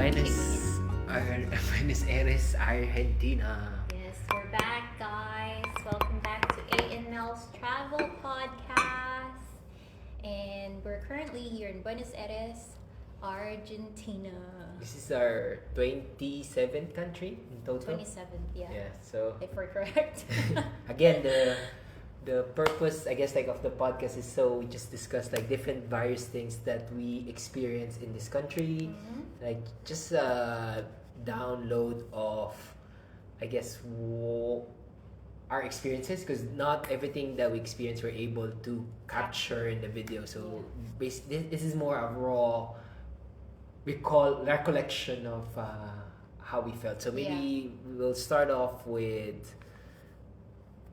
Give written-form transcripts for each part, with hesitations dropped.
Buenos, Buenos Aires, Argentina. Yes, we're back, guys. Welcome back to Aey and Mel's travel podcast. And we're currently here in Buenos Aires, Argentina. This is our 27th country in total. 27th, yeah. Yeah, so If we're correct. again, the purpose, I guess, like of the podcast is so we just discuss like different various things that we experience in this country, like just a download of, I guess, our experiences, because not everything that we experience we're able to capture in the video. So basically, this is more a raw recollection of how we felt. So maybe we'll start off with.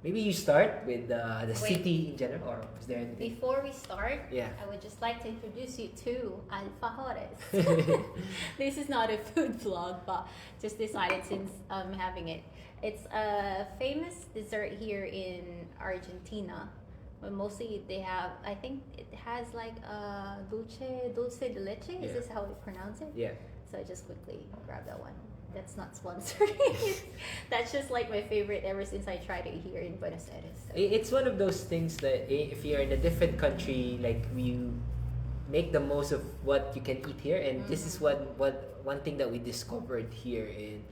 Maybe you start with the city in general, or is there anything? Before we start, Yeah. I would just like to introduce you to alfajores. This is not a food vlog, but just decided since I'm having it. It's a famous dessert here in Argentina. But mostly they have, I think it has like dulce de leche. Is this how we pronounce it? Yeah. So I just quickly grab that one. That's not sponsored. That's just like my favorite ever since I tried it here in Buenos Aires. So. It's one of those things that if you're in a different country, like you make the most of what you can eat here, and this is one thing that we discovered here in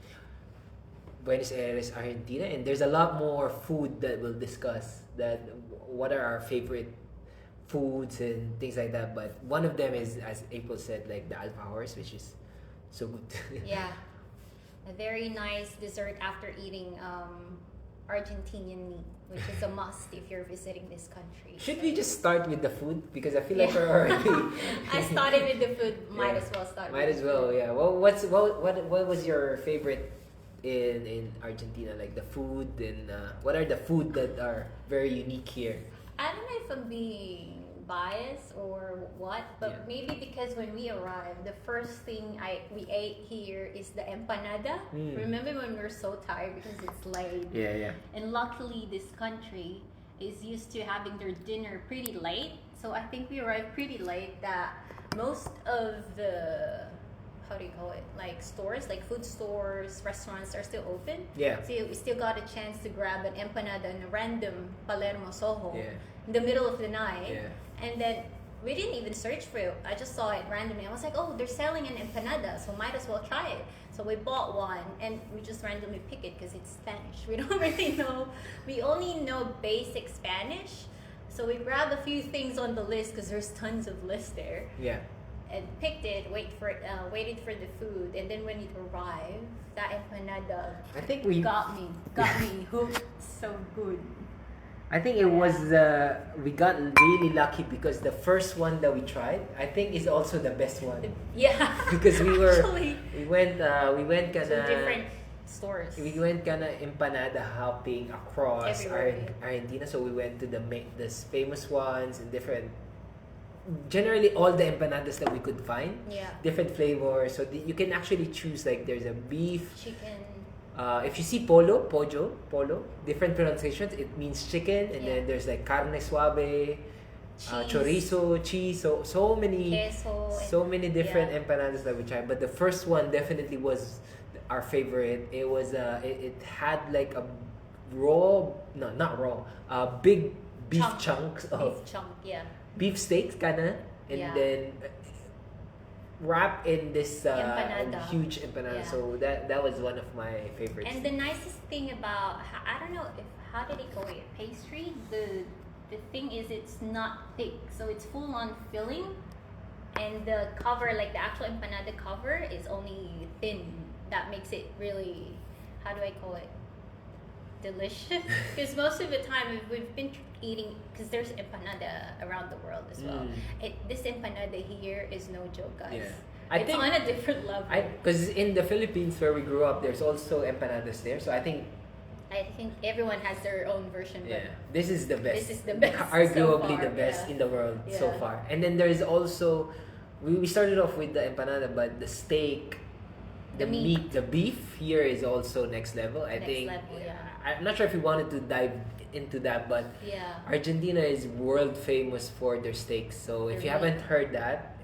Buenos Aires, Argentina, and there's a lot more food that we'll discuss. That what are our favorite foods and things like that. But one of them is, as April said, like the alfajores, which is so good. Yeah. A very nice dessert after eating Argentinian meat, which is a must if you're visiting this country. Should we just start with the food? Because I feel like we're already. I started with the food. Might as well start. Might as well, yeah. Well, what was your favorite in Argentina? Like the food, and what are the food that are very unique here? I don't know if I'm being biased or what, but maybe because when we arrived, the first thing we ate here is the empanada. Remember when we were so tired because it's late? Yeah. And luckily, this country is used to having their dinner pretty late. So I think we arrived pretty late that most of the, how do you call it, like stores, like food stores, restaurants are still open. Yeah. So we still got a chance to grab an empanada in a random Palermo Soho in the middle of the night. Yeah. And then we didn't even search for it. I just saw it randomly. I was like, oh, they're selling an empanada, so might as well try it. So we bought one, and we just randomly pick it because it's Spanish. We don't really know. We only know basic Spanish. So we grabbed a few things on the list because there's tons of lists there. Yeah. And picked it, waited for the food, and then when it arrived, that empanada I think got me hooked. So good. I think it was we got really lucky because the first one that we tried, I think, is also the best one. Yeah. Because we went to kinda different stores. We went kinda empanada hopping across Everywhere. Argentina. So we went to the famous ones and different. Generally, all the empanadas that we could find, different flavors. So you can actually choose. Like there's a beef, chicken. If you see polo, different pronunciations, it means chicken, and then there's like carne suave, chorizo, cheese, so many different empanadas that we tried. But the first one definitely was our favorite. It was it had like a big beef chunks of beef steaks kinda, and then wrapped in this huge empanada. So that was one of my favorites. And the nicest thing about, I don't know how did it go with pastry, the thing is it's not thick, so it's full on filling, and the cover, like the actual empanada cover, is only thin. That makes it really, how do I call it, delicious. Because most of the time we've been eating, because there's empanada around the world as well. This empanada here is no joke, guys. It's on a different level. Because in the Philippines where we grew up, there's also empanadas there. So I think everyone has their own version. Yeah, this is the best. This is the best. Arguably so far, the best in the world so far. And then there's also, we started off with the empanada, but the steak, the meat, the beef here is also next level. I'm not sure if we wanted to dive into that, but Argentina is world famous for their steaks. So if you haven't heard that,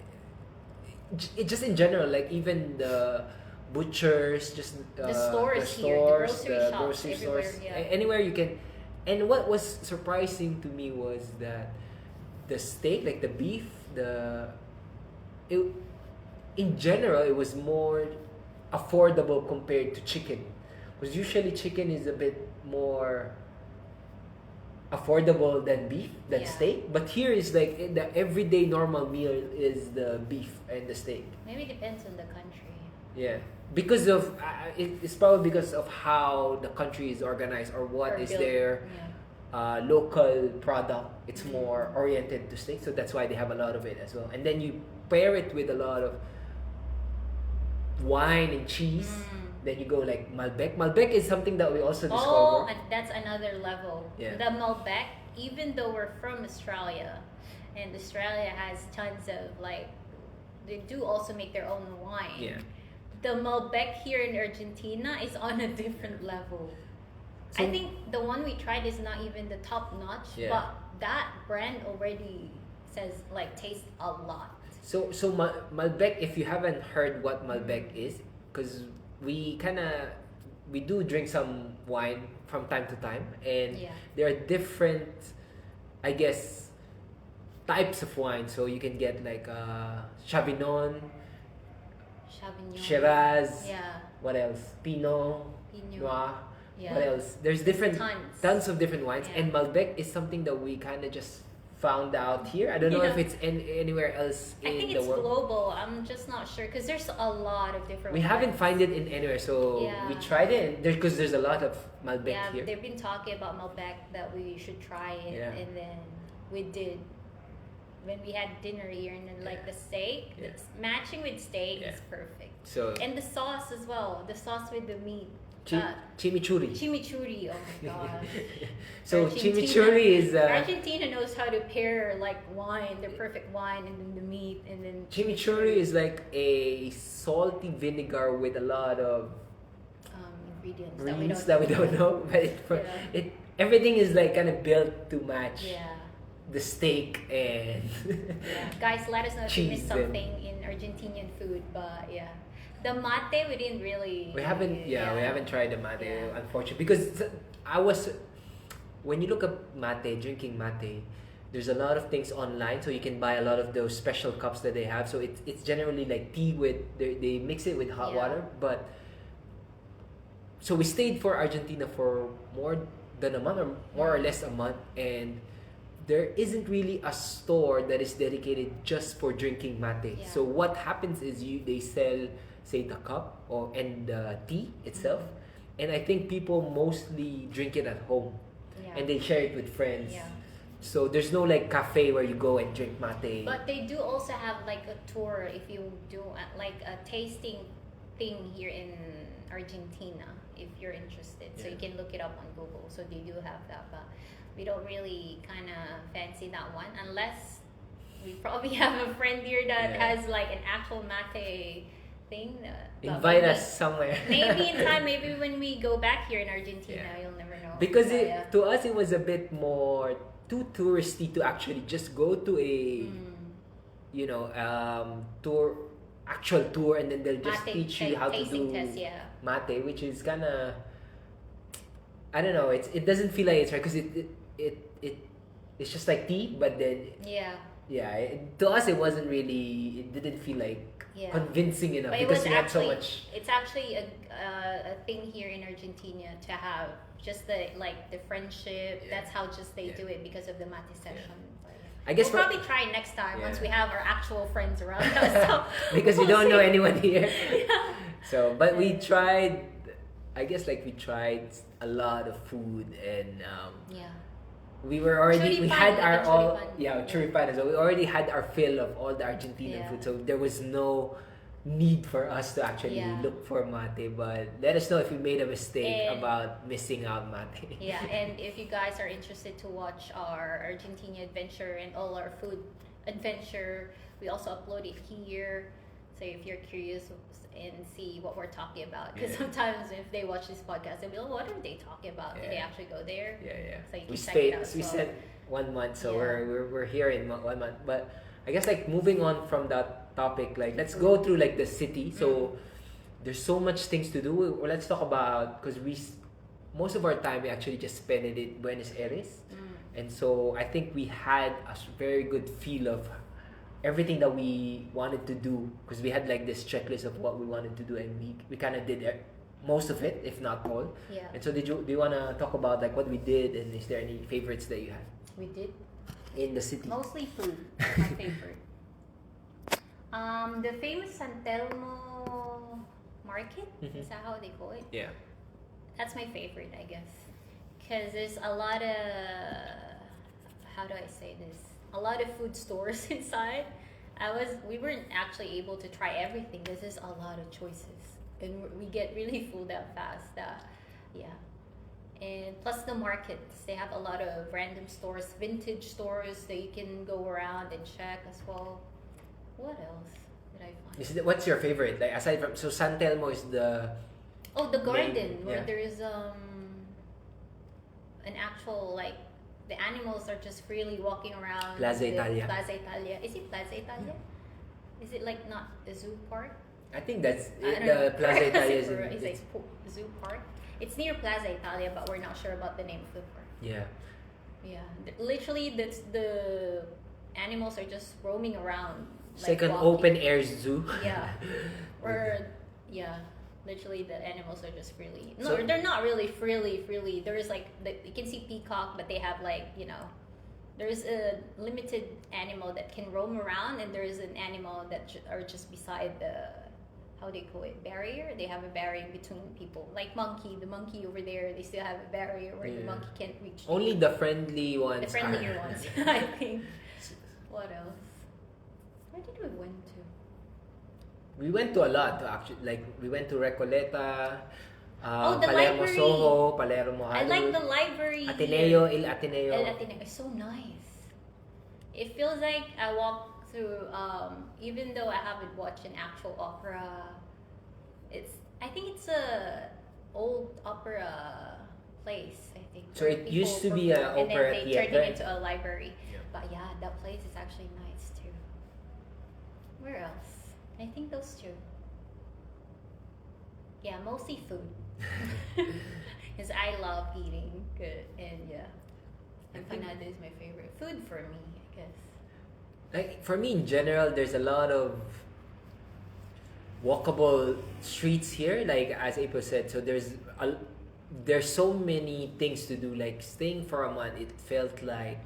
just in general, like even the butchers, just The stores here, the grocery shops, grocery everywhere, stores, yeah. anywhere you can. And what was surprising to me was that the steak, like the beef, it, in general, it was more affordable compared to chicken. Because usually chicken is a bit more affordable than beef, than Yeah. steak. But here is like the everyday normal meal is the beef and the steak. Maybe depends on the country. Yeah, because of it's probably because of how the country is organized or what Or is built, their yeah. local product. It's more oriented to steak, so that's why they have a lot of it as well. And then you pair it with a lot of wine and cheese. Then you go like Malbec. Malbec is something that we also Oh, discovered. and that's another level. Yeah. The Malbec, even though we're from Australia, and Australia has tons of like, they do also make their own wine. Yeah. The Malbec here in Argentina is on a different level. I So- think the one we tried is not even the top notch, Yeah. but that brand already says like tastes a lot. So Malbec, if you haven't heard what Malbec is, because we do drink some wine from time to time, and Yeah. there are different, I guess, types of wine. So you can get like Chavignon, Chavignon. Shiraz, Yeah. what else? Pinot Pinot. Noir. Yeah. What else? There's different Tons. of different wines, Yeah. and Malbec is something that we kind of just found out here. I don't know if Yeah. it's anywhere else I in think the it's world. global. I'm just not sure because there's a lot of different. We haven't wines. find it in anywhere, so Yeah. we tried it because there's a lot of Malbec Yeah, here. they've been talking about Malbec that we should try it, Yeah. and then we did. When we had dinner here, and then like Yeah. the steak, Yeah. it's matching with steak Yeah. is perfect, So and the sauce as well. The sauce with the meat, chimichurri. chimichurri. Oh my god! So Argentina- chimichurri is Argentina knows how to pair like wine, the perfect wine, and then the meat, and then chimichurri is like a salty vinegar with a lot of ingredients that we don't know, but Yeah. it everything is like kind of built to match Yeah. the steak and Yeah. Guys, let us know if you Cheese missed and- something in Argentinian food, but yeah. The mate we didn't really. we haven't we haven't tried the mate, Yeah. unfortunately, because I was when you look at mate, drinking mate, there's a lot of things online, so you can buy a lot of those special cups that they have. So it's generally like tea with they mix it with hot Yeah. water, but so we stayed for Argentina for more than a month or more or less a month, and there isn't really a store that is dedicated just for drinking mate. Yeah. So what happens is they sell, say, the cup and the tea itself, and I think people mostly drink it at home, Yeah. and they share it with friends. Yeah. So there's no like cafe where you go and drink mate. But they do also have like a tour if you do like a tasting thing here in Argentina if you're interested. So you Yeah. can look it up on Google. So they do have that, but we don't really kind of fancy that one unless we probably have a friend here that Yeah. has like an actual mate thing. But Invite maybe- us somewhere. Maybe in time, maybe when we go back here in Argentina, Yeah. you'll never know. Because But, yeah. to us it was a bit more too touristy to actually just go to a you know actual tour, and then they'll just Mate, teach you how to tasting do test, yeah. mate, which is kind of I don't know, it doesn't feel like it's right because it's just like tea, but then Yeah. to us it wasn't really, it didn't feel like Yeah. convincing enough But it because was we had so actually much. it's actually a thing here in Argentina to have just the like the friendship. Yeah. That's how just they Yeah. do it because of the mate session. But, yeah. I guess we'll for- probably try it next time once Yeah. we have our actual friends around us. So Because we we'll don't know see. anyone here. Yeah. So, but we tried, I guess like we tried a lot of food, and Yeah. we were already, we Choripan, had like our a all, choripan. yeah, choripan as well. We already had our fill of all the Argentinian Yeah. food, so there was no need for us to actually Yeah. look for mate. But let us know if we made a mistake And- about missing out mate. Yeah, and if you guys are interested to watch our Argentina adventure and all our food adventure, we also upload it here. So if you're curious and see what we're talking about, because Yeah. sometimes if they watch this podcast, they'll be like, what are they talking about? Did they Yeah. actually go there? Yeah, yeah. So you We can check stayed. it out as We well. spent 1 month, so Yeah. we're here in 1 month. But I guess like moving on from that topic, like let's go through like the city. So there's so much things to do. Well, let's talk about, because most of our time we actually just spend it in Buenos Aires, and so I think we had a very good feel of everything that we wanted to do, because we had like this checklist of what we wanted to do, and we kind of did most of it, if not all. Yeah. And so do you want to talk about like what we did, and is there any favorites that you had We did in the city? mostly food. My favorite. The famous San Telmo market. Is that how they call it? Yeah. That's my favorite, I guess, because there's a lot of, how do I say this? A lot of food stores inside. We weren't actually able to try everything. There's just a lot of choices, and we get really full that fast. Yeah. And plus the markets, they have a lot of random stores, vintage stores that you can go around and check as well. What else did I find? What's your favorite? Like aside from, so San Telmo is the The garden where yeah. there is an actual, like, the animals are just freely walking around. Plaza Italia. Plaza Italia. Is it Plaza Italia? Is it like not a zoo park? I think that's I don't the know. Plaza Italia is It's like zoo park. It's near Plaza Italia, but we're not sure about the name of the park. yeah. Yeah, literally, that's the animals are just roaming around. It's like an walking. open air zoo. Yeah, or yeah, literally the animals are just freely. No, So- they're not really freely. There's like you can see peacock, but they have like there's a limited animal that can roam around, and there is an animal that are just beside the, how they call it, barrier. They have a barrier between people, like the monkey over there. They still have a barrier where the Yeah. monkey can't reach. Only the friendly ones. the friendlier are. ones, I think. What else? Where did we went to? We went to a lot actually. Like we went to Recoleta, The Palermo library. Soho, Palermo I Hollywood, like the library. Ateneo, El Ateneo. El Ateneo is so nice. It feels like I walked through. Even though I haven't watched an actual opera, I think it's a old opera place. I think. So where it people used to be an perform, and opera then they turned theater. it into a library. Yeah. But yeah, that place is actually nice too. Where else? I think those two. Yeah, mostly food. Because I love eating good, and yeah, empanada is my favorite food for me, I guess. Like for me in general, there's a lot of walkable streets here. Like as April said, so there's so many things to do. Like staying for a month, it felt like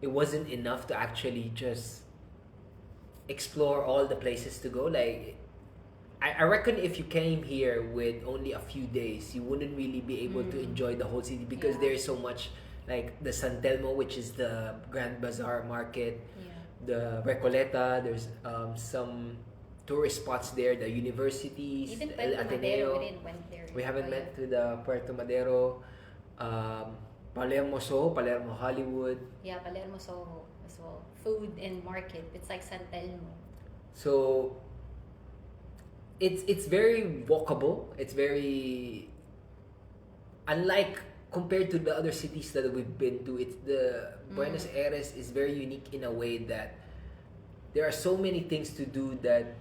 it wasn't enough to actually just explore all the places to go. Like I reckon if you came here with only a few days, you wouldn't really be able to enjoy the whole city, because Yeah. there is so much, like the San Telmo, which is the Grand Bazaar market, Yeah. the Recoleta, there's some tourist spots there, the universities, Even El Puerto Madero, Ateneo. we didn't went there. We haven't Oh, been to the Puerto Madero, Palermo Soho, Palermo Hollywood. Yeah, Palermo Soho as well. Food and market. It's like San Telmo. So it's very walkable. It's very unlike compared to the other cities that we've been to. It's the Buenos Aires is very unique in a way that there are so many things to do that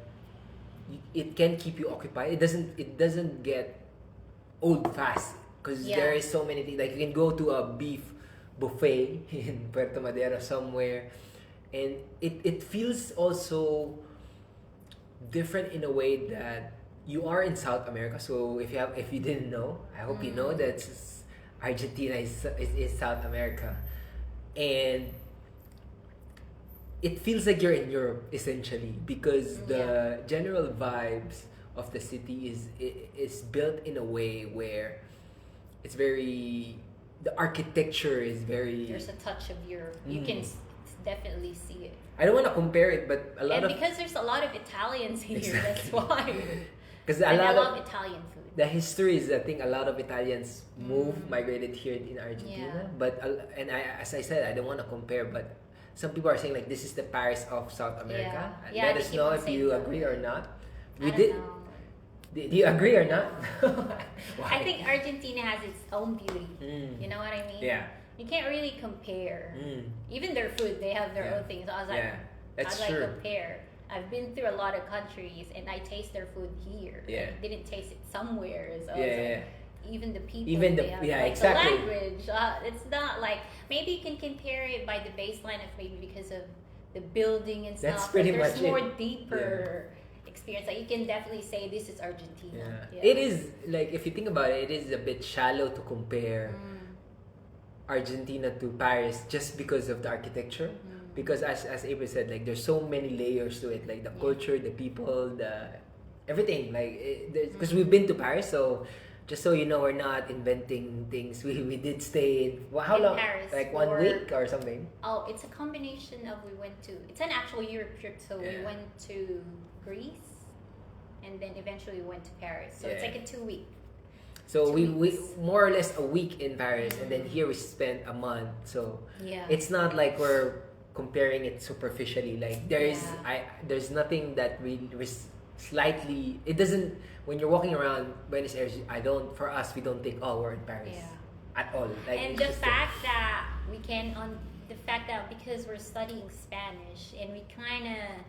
it can keep you occupied. It doesn't get old fast, because Yeah. there is so many things. Like you can go to a beef buffet in Puerto Madero somewhere, and it feels also different in a way that you are in South America. So if you didn't know, I hope you know that Argentina is South America, and it feels like you're in Europe essentially, because the general vibes of the city is built in a way where it's very, the architecture is very. There's a touch of Europe. You can definitely see it. I don't want to compare it, but a lot And of, because there's a lot of Italians here, Exactly. that's why. because And I a lot love of Italian food. the history is, I think a lot of Italians migrated here in Argentina. Yeah. But as I said, I don't want to compare, but some people are saying like this is the Paris of South America. Yeah, Let they us keep know on if saying you that. agree or not. I don't know. Do you agree or not? I think Argentina has its own beauty. You know what I mean? Yeah. You can't really compare. Mm. Even their food, they have their Yeah. own things. I was like, Yeah. That's How do true. I compare? I've been through a lot of countries and I taste their food here. Yeah. I didn't taste it somewhere. So I was Yeah, like, yeah. even the people Even the- they have, yeah, like exactly. the language. It's not like maybe you can compare it by the baseline of maybe because of the building and stuff. That's pretty but there's much more it. deeper experience. Like you can definitely say this is Argentina. Yeah. It is like if you think about it, it is a bit shallow to compare Argentina to Paris just because of the architecture. Because as April said, like there's so many layers to it, like the culture, the people, the everything. Like because we've been to Paris, so just so you know, we're not inventing things. We did stay in how In long? Paris Like 1 for- week or something. Oh, it's a combination of we went to. It's an actual Europe trip, so we Yeah. went to Greece, and then eventually we went to Paris. So it's Yeah. like a 2 week. So 2 we weeks. more or less a week in Paris, and then here we spent a month. So Yeah. it's not like we're comparing it superficially. Like there's Yeah. there's nothing that we slightly. It doesn't when you're walking around Buenos Aires. For us we don't think we're in Paris at all. Like And it's the just fact that we can the fact that because we're studying Spanish and we kind of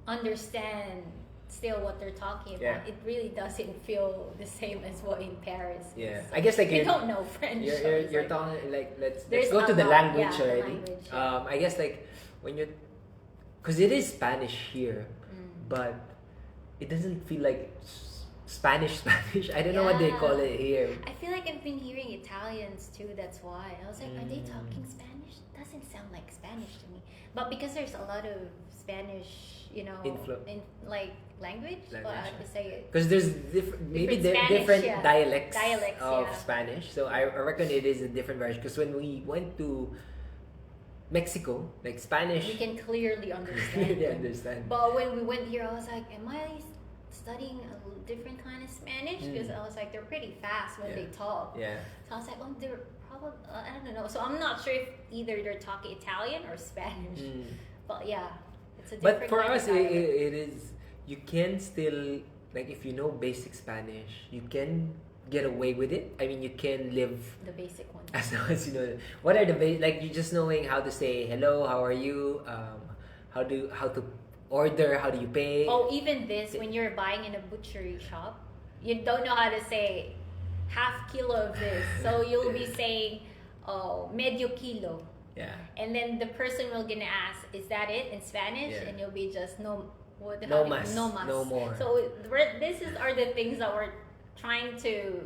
understand still what they're talking about, Yeah. it really doesn't feel the same as what in Paris. Yeah. is. I guess, like, we you're- don't know French. so you're it's like- talking like let's There's go to a the lot, language the already. language, yeah. I guess like when you're because it is Spanish here, but it doesn't feel like Spanish. I don't know what they call it here. I feel like I've been hearing Italians too. That's why I was like, are they talking Spanish? Doesn't sound like Spanish to me. But because there's a lot of Spanish, like language. But I have to say it. Because there's maybe Different Spanish, different yeah. dialects of yeah. Spanish. So I reckon it is a different version. Because when we went to Mexico, like Spanish, We can clearly understand. clearly them. understand. But when we went here, I was like, am I studying a different kind of Spanish? Because I was like, they're pretty fast when they talk. Yeah. So I was like, oh, they're probably, I don't know. So I'm not sure if either they're talking Italian or Spanish. But yeah, it's a different But for kind us, of dialect. it is. You can still like if you know basic Spanish, you can get away with it. I mean, you can live The basic one. as long as you know. What are the like you just knowing how to say hello, how are you, how to order, how do you pay? Oh, even this, when you're buying in a butchery shop, you don't know how to say half kilo of this. So you'll be saying, oh, medio kilo. Yeah. And then the person will gonna ask, is that it in Spanish? Yeah. And you'll be just, no No mas. no mas. No more. So are the things that we're trying to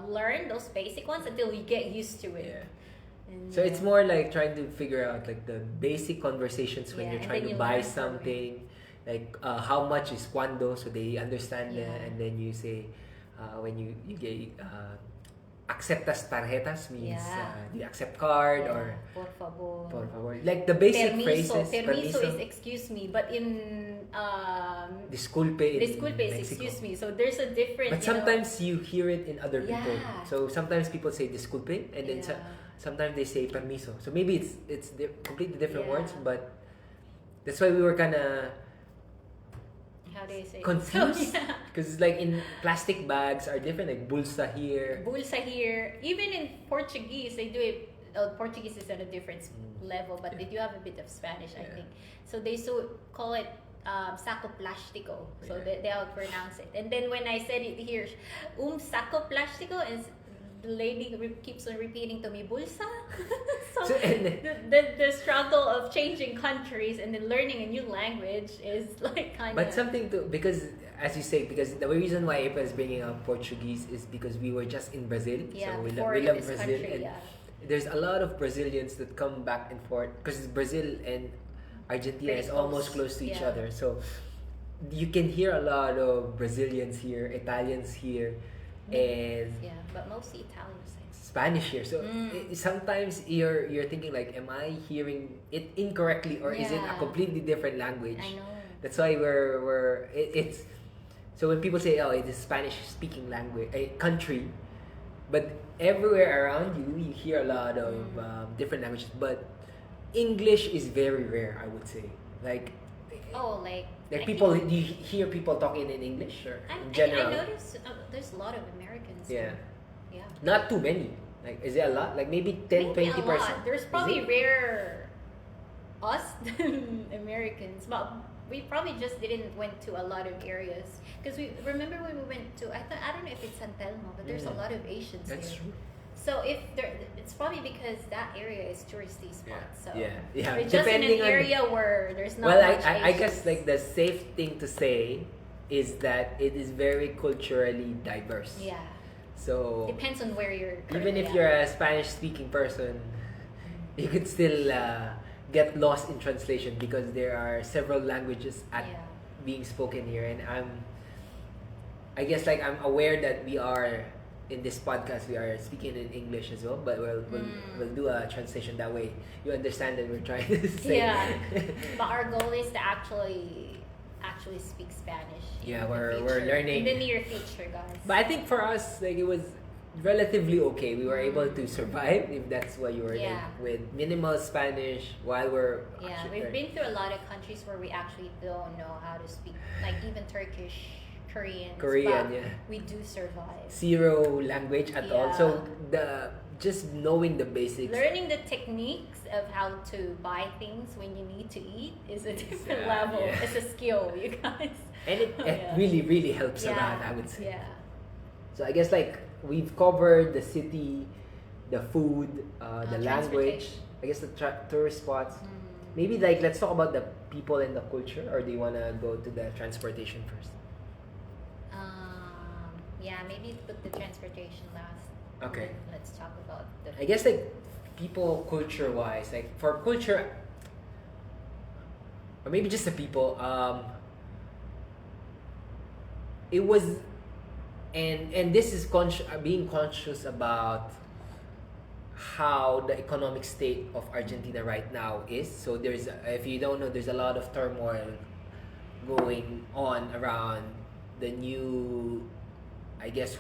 learn, those basic ones, until we get used to it. Yeah. And, So it's more like trying to figure out like the basic conversations when Yeah, you're and trying then to you buy learn from something, like how much is cuando, so they understand Yeah. that, and then you say when you get aceptas tarjetas means Yeah. do you accept card yeah, or por favor. por favor, like the basic Permiso. phrases. Permiso is excuse me, but in disculpe in disculpe is Mexico. excuse me. So there's a different. But sometimes you hear it in other people. Yeah. So sometimes people say disculpe, and then Yeah. sometimes they say permiso. So maybe it's completely different Yeah. words, but that's why we were kind of how do you say? confused So, yeah. because like in plastic bags are different, like bulsa here. Bulsa here. Even in Portuguese, they do it. Portuguese is at a different level, but they do have a bit of Spanish, I Yeah. think. So they call it saco plástico. So Yeah. they would pronounce it. And then when I said it here, saco plástico, and the lady keeps on repeating to me, bulsa. So the struggle of changing countries and then learning a new language is like kind of. But something to because as you say, because the reason why April is bringing up Portuguese is because we were just in Brazil, Yeah, so we before love this Brazil, country, and yeah. there's a lot of Brazilians that come back and forth because Brazil and Argentina Pretty is almost close, close to each yeah. other, so you can hear a lot of Brazilians here, Italians here, and Yeah, but mostly Italians. Spanish here. So sometimes you're thinking like, am I hearing it incorrectly or is it a Yeah. completely different language? I know. That's why it's so when people say, oh, it is Spanish speaking language a country, but everywhere around you hear a lot of different languages, but English is very rare, I would say. Like Like people, do you hear people talking in English or in I general? noticed there's a lot of Americans. Yeah. Yeah. Not too many. Like, is it a lot? Like maybe 10, Maybe 20%? a lot. There's probably Is it? rare us Americans, but we probably just didn't went to a lot of areas because we remember when we went to I don't know if it's San Telmo, but there's a lot of Asians That's there. true. So if there, it's probably because that area is touristy spot. So Yeah. we're just in an Depending on- area where there's not Well, much I guess Asians. like the safe thing to say is that it is very culturally diverse. Yeah, So depends on where you're. even currently if at. you're a Spanish speaking person, you could still get lost in translation because there are several languages being spoken here, and I guess like I'm aware that we are in this podcast we are speaking in English as well, but we'll do a translation that way you understand that we're trying to say. Yeah, but our goal is to actually speak Spanish. Yeah, in the we're future, learning. in the near future, guys. But I think for us, like it was relatively okay. We were able to survive, if that's what you were in, with minimal Spanish while we're actually we've learning. been through a lot of countries where we actually don't know how to speak, like even Turkish, Korean, but we do survive. Zero language at all. Yeah. So just knowing the basics. Learning the techniques of how to buy things when you need to eat is a different level. Yeah. It's a skill, you guys. And it really, really helps a lot, I would say. Yeah. So I guess like we've covered the city, the food, the language, I guess the tourist spots. Maybe like let's talk about the people and the culture, or do you want to go to the transportation first? Yeah, maybe put the transportation last. Okay. Let's talk about the. I guess like people culture wise, like for culture, or maybe just the people, it was, and this is being conscious about how the economic state of Argentina right now is. So if you don't know, there's a lot of turmoil going on around the new, I guess,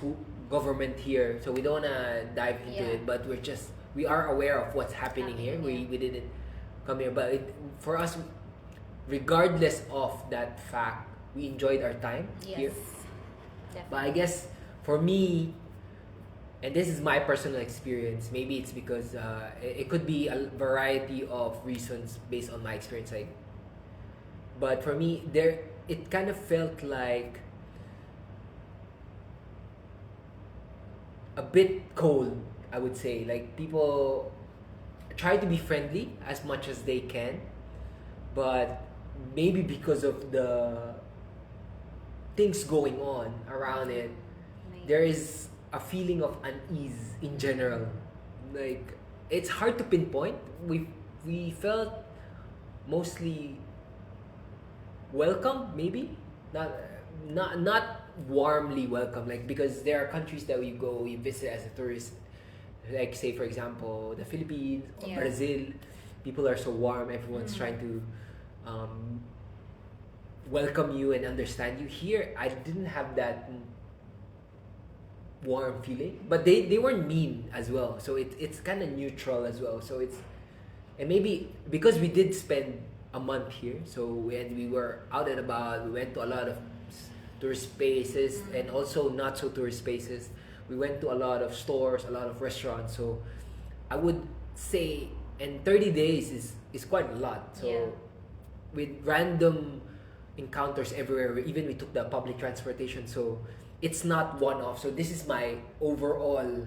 government here. So we don't wanna dive into it, but we are aware of what's happening here. We didn't come here, but for us, regardless of that fact, we enjoyed our time here. Definitely. But I guess for me, and this is my personal experience, maybe it's because it could be a variety of reasons based on my experience. But for me, it kind of felt like a bit cold, I would say. Like people try to be friendly as much as they can, but maybe because of the things going on around it, there is a feeling of unease in general. Like it's hard to pinpoint. We felt mostly welcome, maybe not warmly welcome, like because there are countries that we visit as a tourist, like say for example the Philippines or Brazil. People are so warm, everyone's trying to welcome you and understand you. Here I didn't have that warm feeling, but they weren't mean as well, so it's kind of neutral as well. So and maybe because we did spend a month here, so we were out and about, we went to a lot of tourist spaces and also not so tourist spaces. We went to a lot of stores, a lot of restaurants. So I would say, and 30 days is quite a lot. So with random encounters everywhere, even we took the public transportation, so it's not one-off. So this is my overall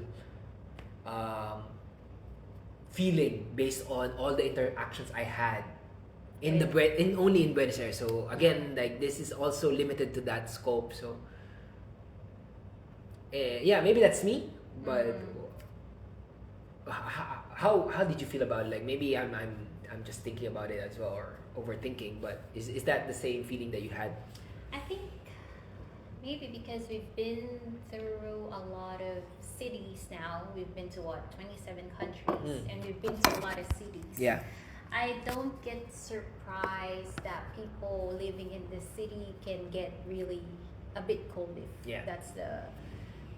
feeling based on all the interactions I had only in Buenos Aires. So again, like this is also limited to that scope. So maybe that's me. But how did you feel about it? Like maybe I'm just thinking about it as well, or overthinking. But is that the same feeling that you had? I think maybe because we've been through a lot of cities now. We've been to 27 countries, and we've been to a lot of cities. Yeah. I don't get surprised that people living in the city can get really a bit cold if that's the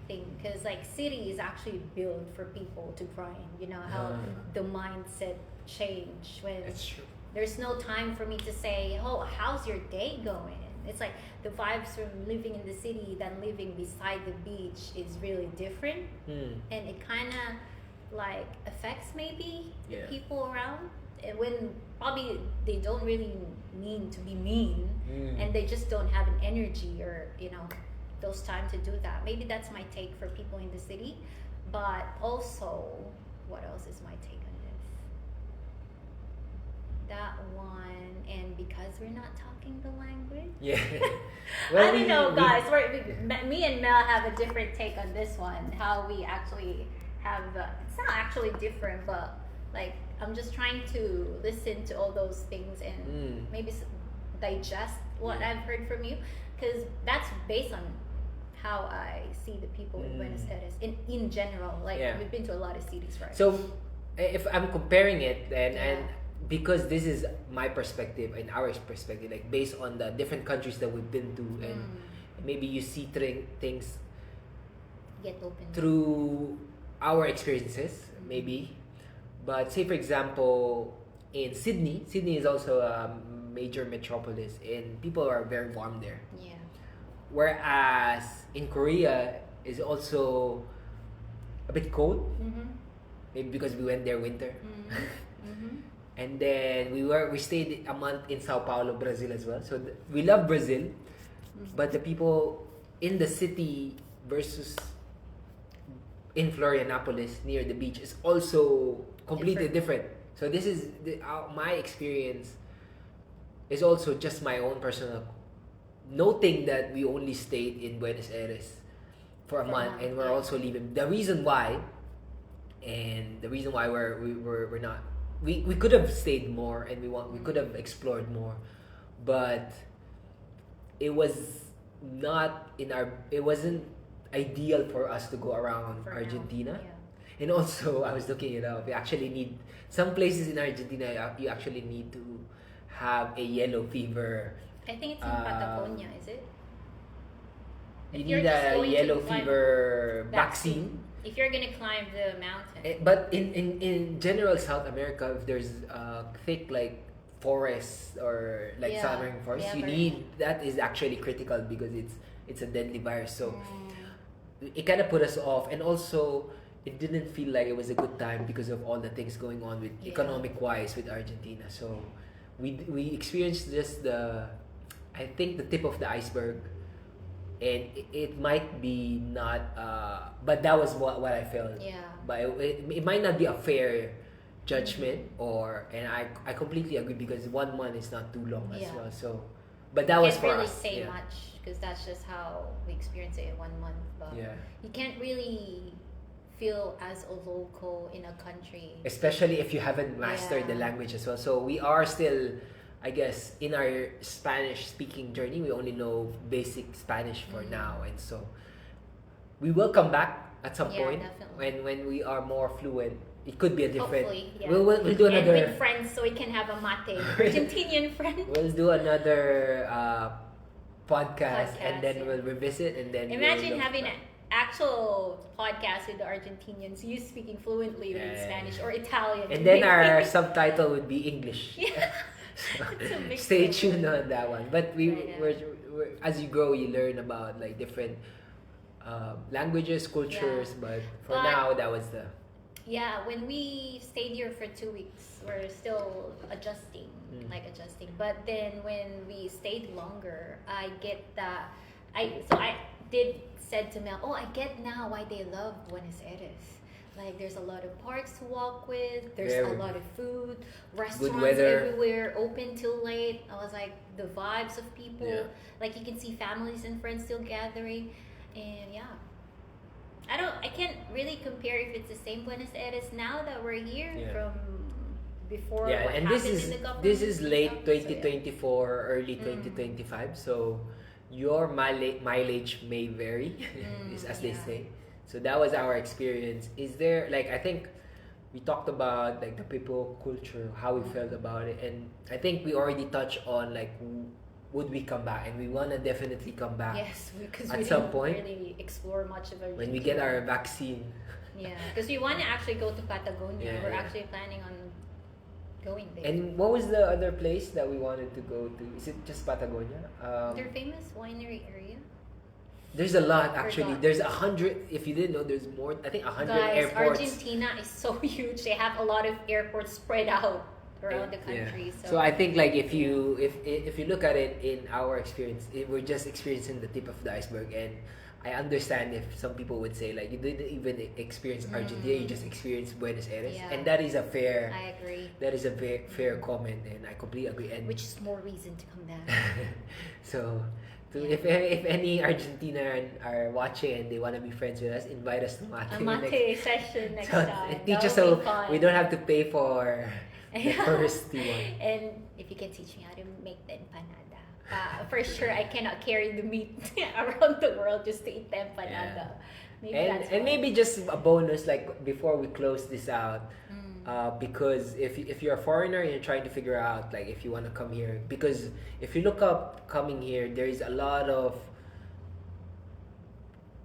thing. Because like city is actually built for people to grind. You know how the mindset change when That's true. there's no time for me to say, oh, how's your day going? It's like the vibes from living in the city than living beside the beach is really different. And it kind of like affects maybe the people around. when probably they don't really mean to be mean, and they just don't have an energy or those time to do that. Maybe that's my take for people in the city. But also, what else is my take on this? That one, and because we're not talking the language. Yeah. I don't know, guys. Me and Mel have a different take on this one. How we actually have, it's not actually different, but like I'm just trying to listen to all those things and maybe digest what I've heard from you, because that's based on how I see the people in Buenos Aires in general. Like we've been to a lot of cities, right? So if I'm comparing it and because this is my perspective and our perspective, like based on the different countries that we've been to, and maybe you see things get open through our experiences, maybe. But say for example, in Sydney is also a major metropolis, and people are very warm there. Yeah. Whereas in Korea is also a bit cold, maybe because we went there winter. And then we stayed a month in Sao Paulo, Brazil as well. So we love Brazil, but the people in the city versus in Florianopolis near the beach is also completely different. So this is my experience is also just my own personal, noting that we only stayed in Buenos Aires for a month and we're also leaving. The reason why we're not, we could have stayed more and we could have explored more, but it wasn't ideal for us to go around Argentina. And also I was looking it up, we actually need some places in Argentina, you actually need to have a yellow fever. I think it's in Patagonia, is it? You need a yellow fever vaccine. If you're gonna climb the mountain. But in general South America, if there's thick like forests or like South American forests, you need, that is actually critical because it's a deadly virus. So it kind of put us off, and also it didn't feel like it was a good time because of all the things going on with economic wise with Argentina. So we experienced just I think the tip of the iceberg, and it might be not but that was what I felt. But it might not be a fair judgment, and I completely agree because 1 month is not too long as well. So but that was for us. You can't really say much because that's just how we experience it in 1 month. But you can't really feel as a local in a country, especially if you haven't mastered the language as well. So we are still, I guess, in our Spanish speaking journey, we only know basic Spanish for now, and so we will come back at some point when we are more fluent. It could be a different. We'll do another. And with friends, so we can have a mate, Argentinian friend. We'll do another podcast, and then we'll revisit, and then imagine having an actual podcast with the Argentinians, you speaking fluently in Spanish or Italian, and then our subtitle would be English. So stay tuned on that one. But we're as you grow, you learn about like different languages, cultures. But now, that was the. When we stayed here for 2 weeks, we're still adjusting. But then when we stayed longer, I get that. I said to Mel, I get now why they love Buenos Aires. Like there's a lot of parks to walk with, there's a lot of food, restaurants everywhere, open till late. I was like, the vibes of people, like you can see families and friends still gathering, and I can't really compare if it's the same Buenos Aires now that we're here from before. And this is late 2024, early 2025, so your mileage may vary, as they say. So that was our experience. Is there, like, I think we talked about like the people, culture, how we felt about it, and I think we already touched on like would we come back, and we want to definitely come back. Yes, because at we some didn't point really explore much of Argentina. when we get our vaccine. Because we want to actually go to Patagonia. We're actually planning on going there. And what was the other place that we wanted to go to? Is it just Patagonia? Their famous winery area. There's a lot actually. There's 100. If you didn't know, there's more. I think 100 Guys, airports. Argentina is so huge. They have a lot of airports spread out around the country. So I think like if you look at it in our experience, we're just experiencing the tip of the iceberg, and I understand if some people would say like you didn't even experience Argentina, you just experienced Buenos Aires, and that is a fair. I agree. That is a fair comment, and I completely agree. And which is more reason to come back. So, if any Argentina are watching and they want to be friends with us, invite us to mate. A mate session next time. Teach us so we don't have to pay for the first one. And if you can teach me how to make the empanada. For sure, I cannot carry the meat around the world just to eat the empanada. Maybe maybe just a bonus, like before we close this out, because if you're a foreigner and you're trying to figure out like if you want to come here, because if you look up coming here, there is a lot of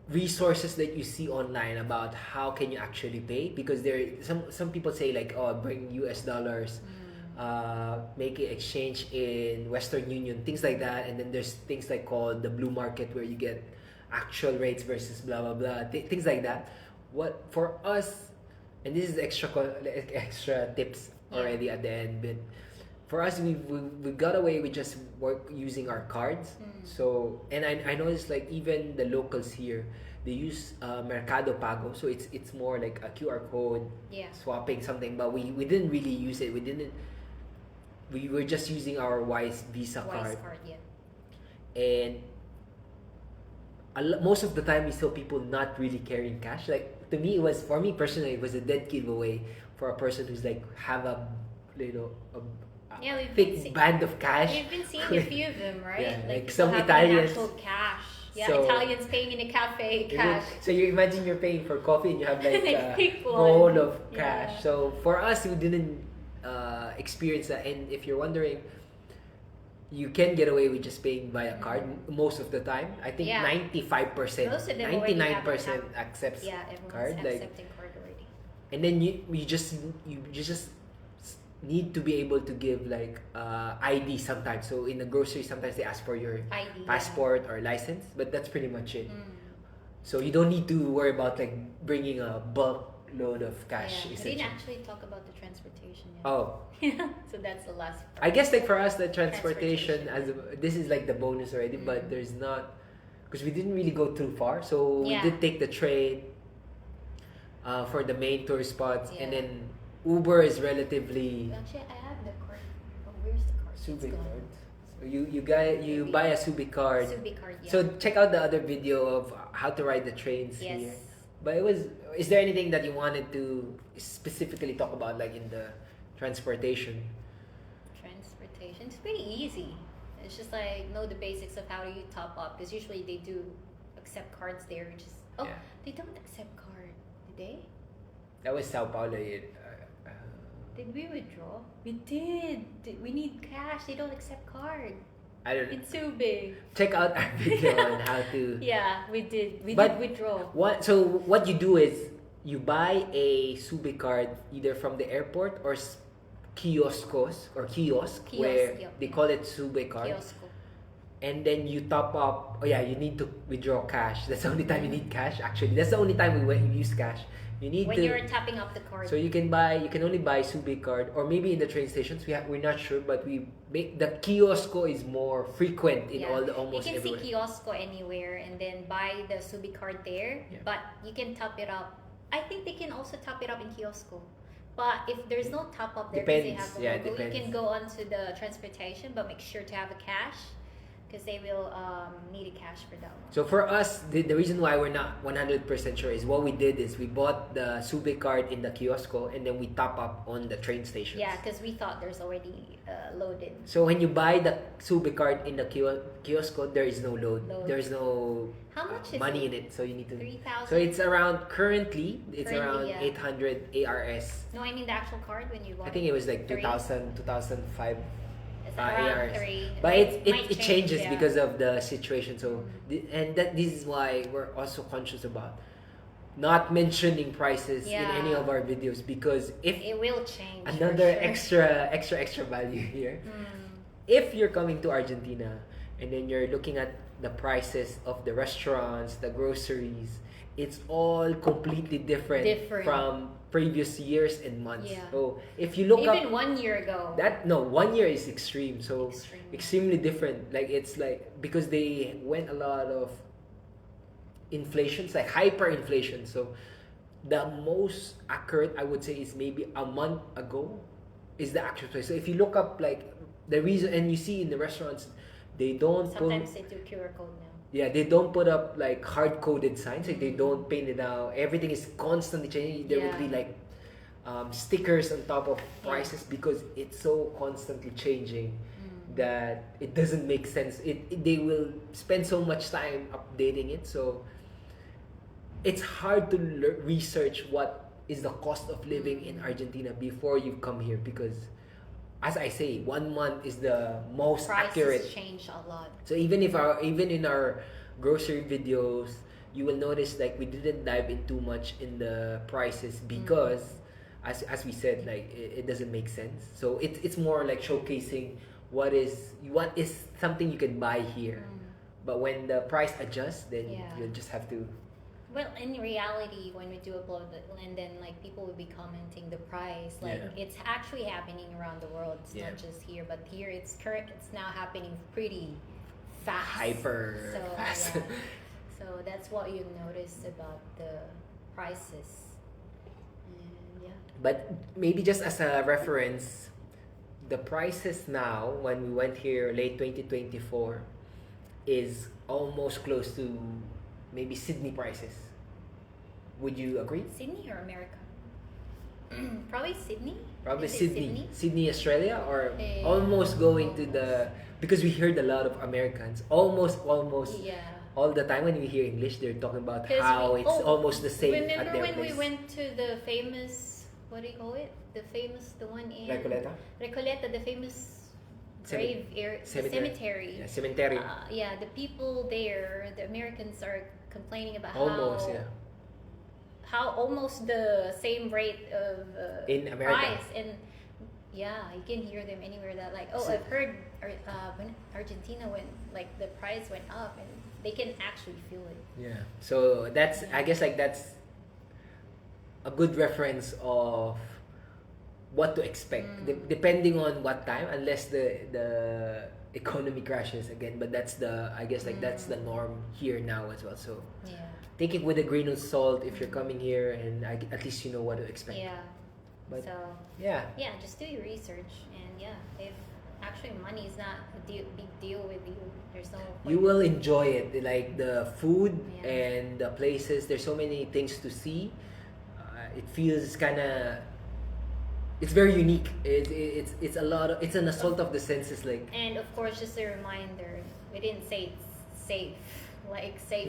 resources that you see online about how can you actually pay, because there some people say like, oh, bring US dollars. Make it exchange in Western Union, things like that, and then there's things like called the blue market where you get actual rates versus blah blah blah, things like that. What for us, and this is extra tips already at the end, but for us we got away with just using our cards. So and I noticed like even the locals here, they use Mercado Pago, so it's more like a QR code swapping something, but we didn't really use it. We were just using our Wise Visa card. And most of the time we saw people not really carrying cash. Like to me, for me personally, it was a dead giveaway for a person who's like have a thick band of cash. We've been seeing a few of them, right? Yeah, like some Italians. Actual cash. Yeah, so, Italians paying in a cafe, cash. So you imagine you're paying for coffee and you have like a bowl bowl of cash. So for us, we didn't experience that. And if you're wondering, you can get away with just paying via card most of the time. I think 95%, 99% accepts card. Accepting card already. And then you just need to be able to give like ID sometimes. So in the grocery, sometimes they ask for your ID, passport or license, but that's pretty much it. So you don't need to worry about like bringing a bulk load of cash. We didn't actually talk about the transportation yet. Oh. So that's the last part. I guess like for us, the transportation this is like the bonus already, but there's not, because we didn't really go too far. So we did take the train for the main tourist spots, and then Uber is relatively. Actually, I have the card. Oh, where's the card? Subic card. So you buy a Subic card. Subic card. Yeah. So check out the other video of how to ride the trains here. But is there anything that you wanted to specifically talk about, like in the transportation? Transportation, it's pretty easy. It's just like know the basics of how do you top up, because usually they do accept cards there. They don't accept card, did they? That was Sao Paulo. Did we withdraw? We did. We need cash. They don't accept card. I don't know. It's too big. Check out our video on how to. We did. We did withdraw. What you do is you buy a Subic card either from the airport or kiosk where they call it Subic card. Kiosco. And then you top up. You need to withdraw cash. That's the only time you need cash. Actually, that's the only time we use cash. You need when you're tapping up the card. So you can only buy Subic card, or maybe in the train stations. We're not sure, but the kiosco is more frequent in almost everywhere. You can see kiosco anywhere and then buy the Subic card there. But you can top it up. I think they can also top it up in kiosco. But if there's no top up there because they have the logo, you can go onto the transportation, but make sure to have a cash, because they will need a cash for that one. So for us, the reason why we're not 100% sure is what we did is we bought the Subic card in the kiosco, and then we top up on the train stations. Yeah, because we thought there's already loaded. So when you buy the Subic card in the kiosco, there is no load. There's no how much is money in it, so you need to. 3,000. So it's around around 800 ARS. No, I mean the actual card when you bought. I think it was like 2,000, 2005. Around 3. But it changes because of the situation. So this is why we're also conscious about not mentioning prices in any of our videos, because if it will change. Another extra value here. If you're coming to Argentina and then you're looking at the prices of the restaurants, the groceries, it's all completely different. From previous years and months. Yeah. So if you look Even up 1 year ago. that, no, 1 year is extreme. So Extreme. extremely different. Like it's like because they went a lot of inflations, like hyperinflation. So the most accurate I would say is maybe a month ago is the actual price. So if you look up like the reason, and you see in the restaurants, they don't Sometimes they do QR code now. yeah, they don't put up like hard coded signs. Like they don't paint it out. Everything is constantly changing. There would be Yeah. like stickers on top of prices because it's so constantly changing that it doesn't make sense. They will spend so much time updating it. So it's hard to research what is the cost of living in Argentina before you come here because, as I say, 1 month is the most Prices accurate. change a lot. So even in our grocery videos, you will notice like we didn't dive in too much in the prices because, as we said, like it doesn't make sense. So it's more like showcasing what is something you can buy here. But when the price adjusts, then you'll just have to. Well, in reality, when we do upload it, and then like people will be commenting the price, like it's actually happening around the world. It's not just here, but here it's now happening pretty fast. Hyper fast. Yeah. So that's what you notice about the prices. And yeah. But maybe just as a reference, the prices now when we went here late 2024 is almost close to maybe Sydney prices. Would you agree? Sydney or America? Probably Sydney. Probably Is it Sydney, Australia, or Eh, almost going to the, because we heard a lot of Americans almost Yeah. all the time when we hear English, they're talking about 'Cause how it's almost the same at Remember their when place. we went to the famous, what do you call it? The one in Recoleta? Recoleta, the famous Ceme- cemetery. Yeah, cemetery. Yeah, the people there, the Americans are complaining about Almost, how almost the same rate of In America. price, and yeah, you can hear them anywhere that like, oh, So- I've heard when Argentina went, like the price went up, and they can actually feel it. Yeah. So that's, I guess, like that's a good reference of what to expect depending on what time, unless the economy crashes again. But that's the, I guess, like that's the norm here now as well. So Yeah. take it with a grain of salt if you're coming here, and at least you know what to expect. Yeah. But So yeah. just do your research, and if actually money is not a big deal with you, there's no point. You will enjoy it, like the food Yeah. and the places. There's so many things to see. It feels kind of, it's very unique. It's a lot of, it's an assault of the senses, like. And of course, just a reminder, we didn't say it's safe, like safe.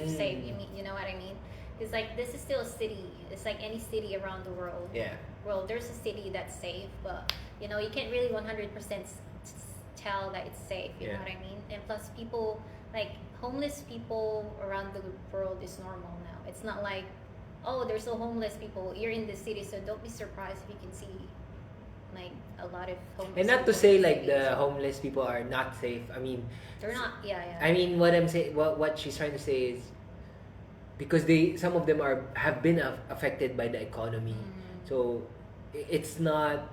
You know what I mean? It's like this is still a city. It's like any city around the world. Yeah. Well, there's a city that's safe, but you can't really 100% tell that it's safe. You know what I mean? And plus, people like homeless people around the world is normal now. It's not like, oh, there's no homeless people. You're in the city, so don't be surprised if you can see like a lot of homeless. And not to people say in the like city. the homeless people are not safe. I mean, They're not. Yeah. I mean, what I'm saying, what she's trying to say is, because some of them have been affected by the economy, so it's not.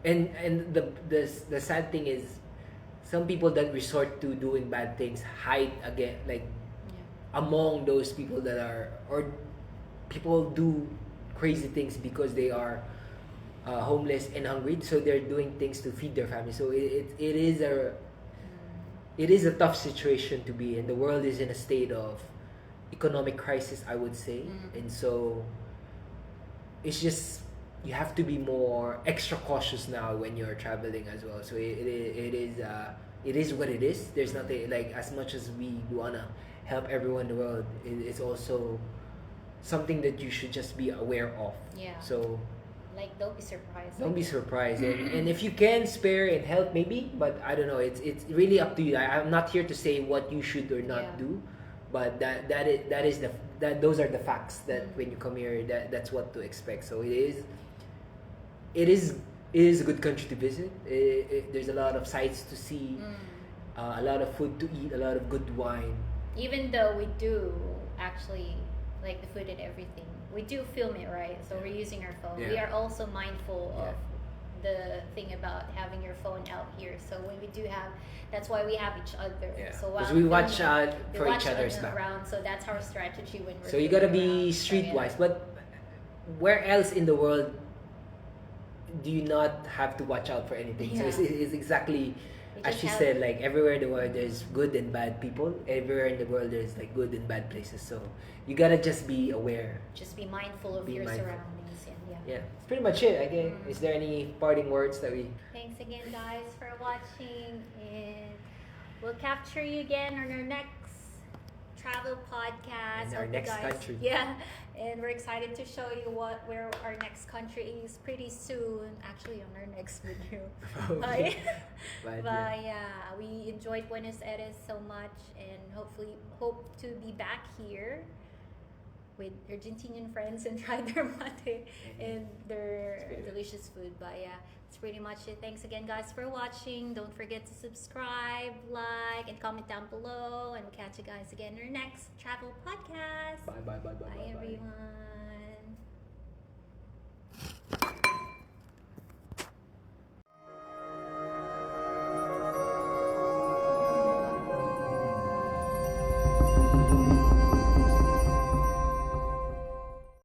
And the sad thing is, some people that resort to doing bad things hide again, like among those people that are, or people do crazy things because they are homeless and hungry, so they're doing things to feed their family. So it is a tough situation to be in. The world is in a state of economic crisis, I would say, and so it's just, you have to be more extra cautious now when you're traveling as well. So it is what it is. There's nothing, like, as much as we wanna help everyone in the world, it's also something that you should just be aware of. Yeah. So Like, don't be surprised. don't be surprised, and if you can spare and help, maybe. But I don't know. It's really up to you. I'm not here to say what you should or not do, but those are the facts. That when you come here, that's what to expect. So it is a good country to visit. There's a lot of sights to see, a lot of food to eat, a lot of good wine. Even though we do actually like the food and everything, we do film it, right? So we're using our phone. Yeah. We are also mindful Yeah. of the thing about having your phone out here. So when we do have, that's why we have each other. Yeah. So Because while we watch filming, out we for watch each other's other back. around. So that's our strategy when we're. So you gotta filming be around. So, yeah. streetwise. But where else in the world do you not have to watch out for anything? So Yeah. it's exactly You as just she have- said. Like everywhere in the world, there's good and bad people. Everywhere in the world, there's like good and bad places. So you gotta just be aware. Just be mindful of Be your mindful. surroundings. And yeah. Yeah, that's pretty much it. Again, is there any parting words that we? Thanks again, guys, for watching, and we'll capture you again on our next travel podcast. In our Hope you next guys- country. Yeah, and we're excited to show you where our next country is pretty soon. Actually, on our next video. Okay. But But, yeah, we enjoyed Buenos Aires so much, and hopefully hope to be back here with Argentinian friends and try their mate and their It's good. delicious food. But yeah, that's pretty much it. Thanks again, guys, for watching. Don't forget to subscribe, like, and comment down below. And we'll catch you guys again in our next travel podcast. Bye bye bye bye Bye, bye. everyone. Bye.